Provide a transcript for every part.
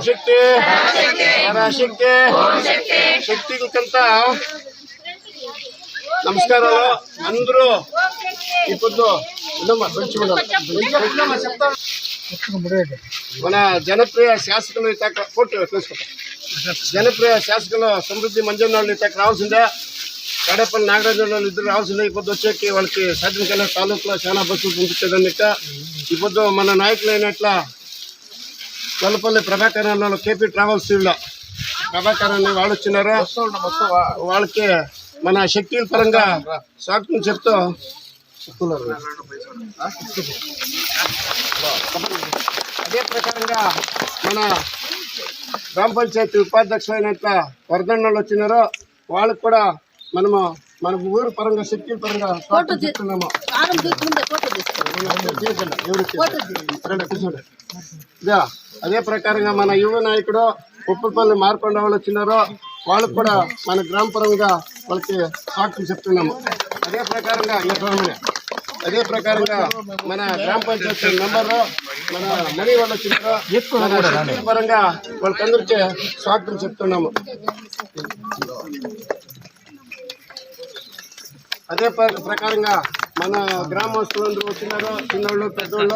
ಶಕ್ತಿ ಪರಾಶಕ್ತಿ ಶಕ್ತಿಗಂತ ನಮಸ್ಕಾರಾలు అందరూ ఇప్పుడు మన జనప్రియ శాసకులు జనప్రియ శాసకులు సమృద్ధి మంజునాళ్ళు ఇక్కడికి రావాల్సిందే. కడపల్లి నాగరాజు ఇద్దరు రావాల్సిందే. ఇప్పుడు వచ్చేకి వాళ్ళకి సాధ్యం తాలూకులో చాలా బస్సులు పంపించేదాన్ని ఇప్పుడు మన నాయకులైనట్ల కొలపల్లి ప్రభాకర్ అన్న కేపీ ట్రావెల్స్ లో ప్రభాకర్ అనే వాళ్ళు వచ్చినారు. వాళ్ళకి మన శక్తుల పరంగా స్వాగతం చెప్తూ అదే ప్రకారంగా మన గ్రామ పంచాయతీ ఉపాధ్యక్షులైనట్ల వరదన్నలు వచ్చినారో వాళ్ళకు కూడా మనము మన ఊరు పరంగా శక్తుల పరంగా స్వాగతం చెప్తున్నాము. అదే ప్రకారంగా మన యువ నాయకుడు ఉప్పలపల్లి మార్కొండ వాళ్ళు వచ్చినారో వాళ్ళకు కూడా మన గ్రామ పరంగా వాళ్ళకి స్వాగతం చెప్తున్నాము. అదే ప్రకారంగా మన గ్రామ పంచాయతీ మెంబర్లు మన మనీ వాళ్ళు వచ్చినారో మన శక్తుల పరంగా వాళ్ళకందరికీ స్వాగతం చెప్తున్నాము. అదే ప్రకారంగా మన గ్రామస్తులందరూ వచ్చినారో చిన్నోళ్ళు పెద్దోళ్ళు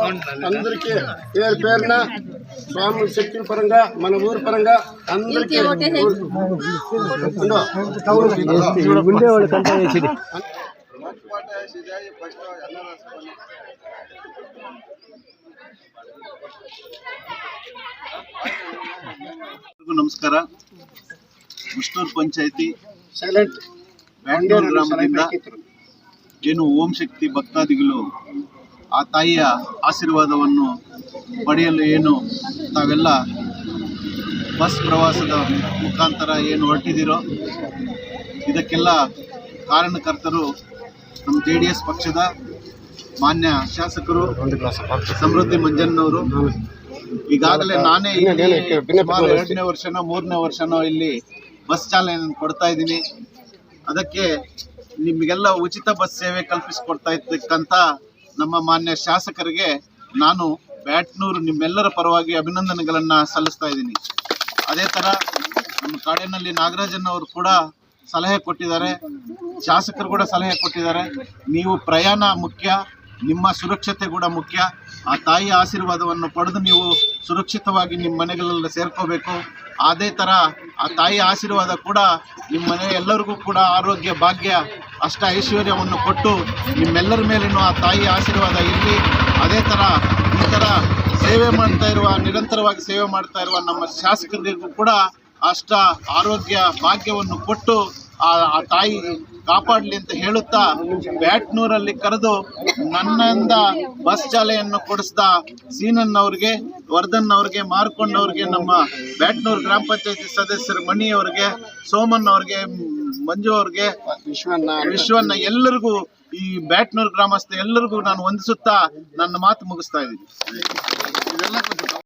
అందరికీ పేరున స్వామి శక్తుల పరంగా మన ఊరు పరంగా అందరికీ ನಮಸ್ಕಾರ. ಮುಷ್ಟೂರು ಪಂಚಾಯತಿ ಸೈಲೆಂಟ್ ಬ್ಯಾಂಗ್ಳೂರು ಗ್ರಾಮದಿಂದ ಏನು ಓಂ ಶಕ್ತಿ ಭಕ್ತಾದಿಗಳು ಆ ತಾಯಿಯ ಆಶೀರ್ವಾದವನ್ನು ಪಡೆಯಲು ಏನು ತಾವೆಲ್ಲ ಬಸ್ ಪ್ರವಾಸದ ಮುಖಾಂತರ ಏನು ಹೊರಟಿದ್ದೀರೋ ಇದಕ್ಕೆಲ್ಲ ಕಾರಣಕರ್ತರು ನಮ್ಮ JDS ಪಕ್ಷದ ಮಾನ್ಯ ಶಾಸಕರು ಸಮೃದ್ಧಿ ಮಂಜಣ್ಣವರು. ಈಗಾಗಲೇ ನಾನೇ ಸುಮಾರು 2ನೇ ವರ್ಷನೋ 3ನೇ ವರ್ಷನೋ ಇಲ್ಲಿ ಬಸ್ ಚಾಲನೆ ಕೊಡ್ತಾ ಇದ್ದೀನಿ. ಅದಕ್ಕೆ ನಿಮಗೆಲ್ಲ ಉಚಿತ ಬಸ್ ಸೇವೆ ಕಲ್ಪಿಸಿಕೊಡ್ತಾ ಇದ್ದಕ್ಕಂಥ ನಮ್ಮ ಮಾನ್ಯ ಶಾಸಕರಿಗೆ ನಾನು ಬ್ಯಾಟ್ನೂರು ನಿಮ್ಮೆಲ್ಲರ ಪರವಾಗಿ ಅಭಿನಂದನೆಗಳನ್ನು ಸಲ್ಲಿಸ್ತಾ ಇದ್ದೀನಿ. ಅದೇ ಥರ ನಮ್ಮ ಕಾಡಿನಲ್ಲಿ ನಾಗರಾಜನ್ ಅವರು ಕೂಡ ಸಲಹೆ ಕೊಟ್ಟಿದ್ದಾರೆ, ಶಾಸಕರು ಕೂಡ ಸಲಹೆ ಕೊಟ್ಟಿದ್ದಾರೆ. ನೀವು ಪ್ರಯಾಣ ಮುಖ್ಯ, ನಿಮ್ಮ ಸುರಕ್ಷತೆ ಕೂಡ ಮುಖ್ಯ. ಆ ತಾಯಿಯ ಆಶೀರ್ವಾದವನ್ನು ಪಡೆದು ನೀವು ಸುರಕ್ಷಿತವಾಗಿ ನಿಮ್ಮ ಮನೆಗಳೆಲ್ಲ ಸೇರ್ಕೋಬೇಕು. ಅದೇ ಥರ ಆ ತಾಯಿಯ ಆಶೀರ್ವಾದ ಕೂಡ ನಿಮ್ಮ ಮನೆ ಎಲ್ಲರಿಗೂ ಕೂಡ ಆರೋಗ್ಯ ಭಾಗ್ಯ ಅಷ್ಟ ಐಶ್ವರ್ಯವನ್ನು ಕೊಟ್ಟು ನಿಮ್ಮೆಲ್ಲರ ಮೇಲೇನೂ ಆ ತಾಯಿಯ ಆಶೀರ್ವಾದ ಇರಲಿ. ಅದೇ ಥರ ಈ ಥರ ಸೇವೆ ಮಾಡ್ತಾ ಇರುವ ನಿರಂತರವಾಗಿ ಸೇವೆ ಮಾಡ್ತಾ ಇರುವ ನಮ್ಮ ಶಾಸಕರಿಗೂ ಕೂಡ ಅಷ್ಟ ಆರೋಗ್ಯ ಭಾಗ್ಯವನ್ನು ಕೊಟ್ಟು ಆ ತಾಯಿ ಕಾಪಾಡಲಿ ಅಂತ ಹೇಳುತ್ತಾ ಬ್ಯಾಟ್ನೂರಲ್ಲಿ ಕರೆದು ನನ್ನಿಂದ ಬಸ್ ಚಾಲನೆಯನ್ನು ಕೊಡಿಸಿದ ಸೀನಣ್ಣವ್ರಿಗೆ, ವರ್ಧನ್ ಅವ್ರಿಗೆ, ಮಾರ್ಕೊಂಡವ್ರಿಗೆ, ನಮ್ಮ ಬ್ಯಾಟ್ನೂರು ಗ್ರಾಮ ಪಂಚಾಯತಿ ಸದಸ್ಯರು ಮಣಿ ಅವ್ರಿಗೆ, ಸೋಮಣ್ಣ ಅವ್ರಿಗೆ, ಮಂಜು ಅವ್ರಿಗೆ, ವಿಶ್ವಣ್ಣ ಎಲ್ಲರಿಗೂ ಈ ಬ್ಯಾಟ್ನೂರು ಗ್ರಾಮಸ್ಥ ಎಲ್ಲರಿಗೂ ನಾನು ವಂದಿಸುತ್ತಾ ನನ್ನ ಮಾತು ಮುಗಿಸ್ತಾ ಇದ್ದೀನಿ. ಇದೆಲ್ಲ